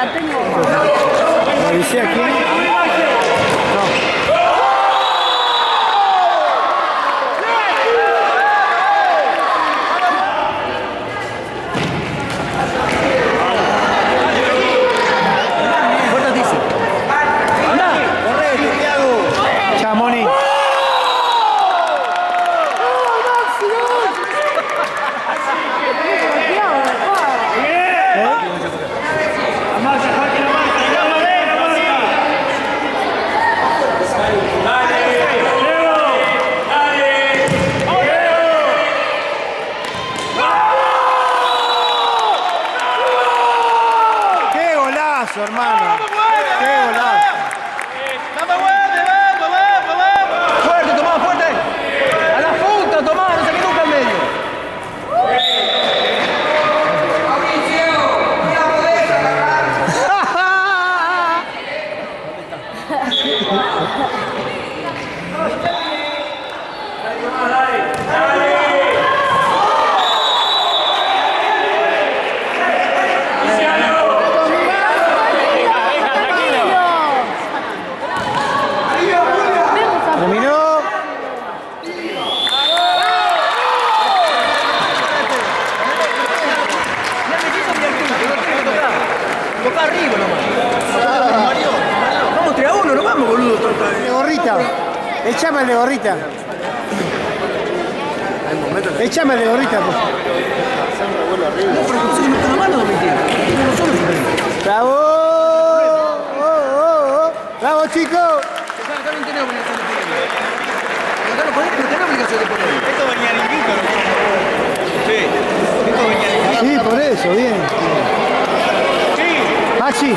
¿Lo dice aquí? Chamoni. ¡Qué golazo, hermano! ¡Qué golazo! ¡Fuerte, Tomás, fuerte! ¡A la punta, Tomás! ¡No se quede nunca en medio! Terminó. Toca arriba nomás. Vamos 3-1, no vamos, boludo. De gorrita. Échame el de gorrita. Échame el de gorrita. Pues. No, pero que se mete la mano, mentira. No solo se ¡Bravo! ¡Bravo, chicos! Acá no tenés obligación de ponerlo. Acá no tenés obligación de ponerlo. Esto venía limpito, ¿no? Sí. Esto venía limpito. Sí, por eso, bien. Maxi.